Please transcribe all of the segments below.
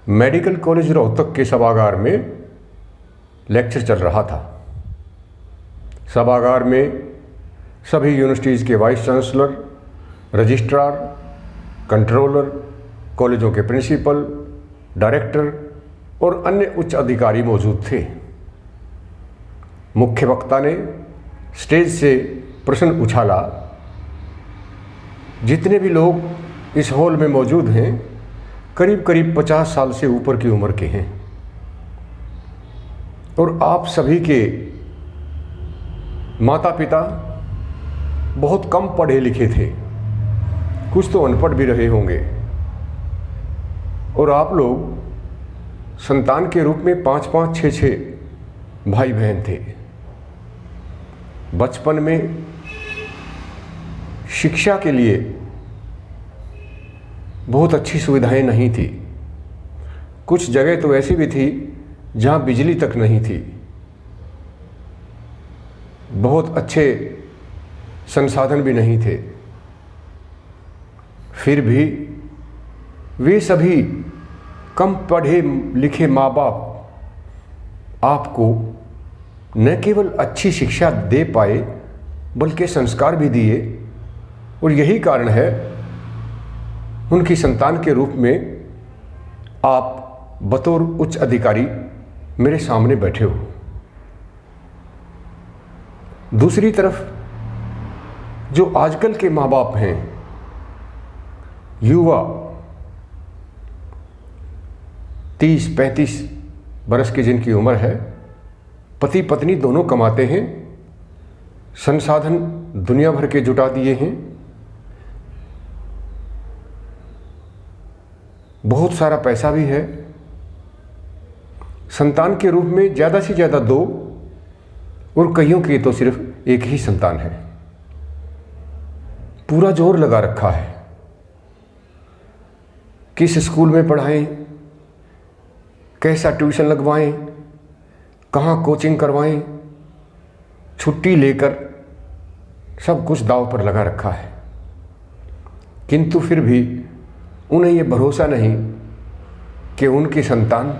Medical college Rohtak के सभागार में लेक्चर चल रहा था। सभागार में सभी यूनिवर्सिटीज़ के वाइस चांसलर, रजिस्ट्रार, कंट्रोलर, कॉलेजों के प्रिंसिपल, डायरेक्टर और अन्य उच्च अधिकारी मौजूद थे। मुख्य वक्ता ने स्टेज से प्रश्न उछाला। जितने भी लोग इस हॉल में मौजूद हैं करीब करीब 50 साल से ऊपर की उम्र के हैं और आप सभी के माता पिता बहुत कम पढ़े लिखे थे, कुछ तो अनपढ़ भी रहे होंगे, और आप लोग संतान के रूप में 5-5, 6-6 भाई बहन थे। बचपन में शिक्षा के लिए बहुत अच्छी सुविधाएं नहीं थी। कुछ जगह तो ऐसी भी थी जहां बिजली तक नहीं थी। बहुत अच्छे संसाधन भी नहीं थे। फिर भी वे सभी कम पढ़े लिखे माँ बाप आपको न केवल अच्छी शिक्षा दे पाए बल्कि संस्कार भी दिए, और यही कारण है उनकी संतान के रूप में आप बतौर उच्च अधिकारी मेरे सामने बैठे हो। दूसरी तरफ जो आजकल के माँ बाप हैं, युवा 30-35 बरस की जिनकी उम्र है, पति पत्नी दोनों कमाते हैं, संसाधन दुनिया भर के जुटा दिए हैं, बहुत सारा पैसा भी है, संतान के रूप में ज़्यादा से ज़्यादा 2 और कईयों की तो सिर्फ एक ही संतान है। पूरा जोर लगा रखा है, किस स्कूल में पढ़ाएं, कैसा ट्यूशन लगवाएं, कहाँ कोचिंग करवाएं, छुट्टी लेकर सब कुछ दांव पर लगा रखा है। किंतु फिर भी उन्हें ये भरोसा नहीं कि उनकी संतान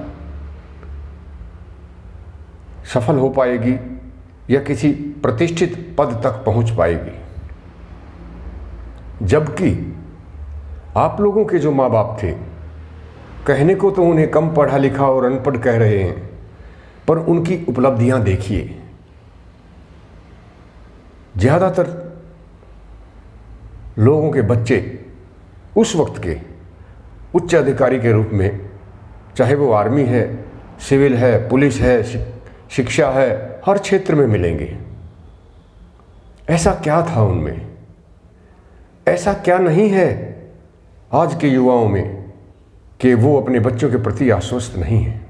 सफल हो पाएगी या किसी प्रतिष्ठित पद तक पहुंच पाएगी। जबकि आप लोगों के जो माँ बाप थे, कहने को तो उन्हें कम पढ़ा लिखा और अनपढ़ कह रहे हैं, पर उनकी उपलब्धियां देखिए। ज़्यादातर लोगों के बच्चे उस वक्त के उच्च अधिकारी के रूप में, चाहे वो आर्मी है, सिविल है, पुलिस है, शिक्षा है, हर क्षेत्र में मिलेंगे। ऐसा क्या था उनमें? ऐसा क्या नहीं है आज के युवाओं में कि वो अपने बच्चों के प्रति आश्वस्त नहीं है?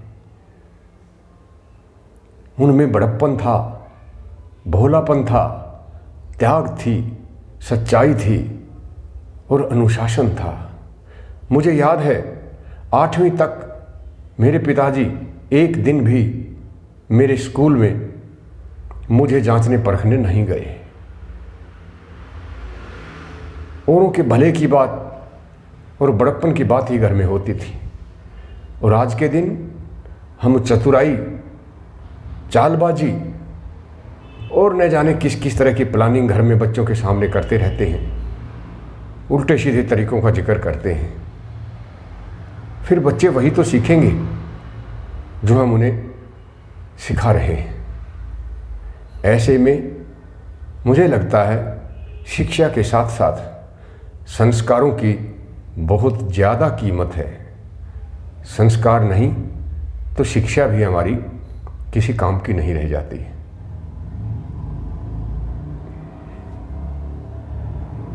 उनमें बड़प्पन था, भोलापन था, त्याग थी, सच्चाई थी और अनुशासन था। मुझे याद है 8वीं तक मेरे पिताजी एक दिन भी मेरे स्कूल में मुझे जांचने परखने नहीं गए। औरों के भले की बात और बड़प्पन की बात ही घर में होती थी, और आज के दिन हम चतुराई, चालबाजी और न जाने किस किस तरह की प्लानिंग घर में बच्चों के सामने करते रहते हैं, उल्टे सीधे तरीकों का जिक्र करते हैं। फिर बच्चे वही तो सीखेंगे जो हम उन्हें सिखा रहे हैं। ऐसे में मुझे लगता है शिक्षा के साथ साथ संस्कारों की बहुत ज़्यादा कीमत है। संस्कार नहीं तो शिक्षा भी हमारी किसी काम की नहीं रह जाती है।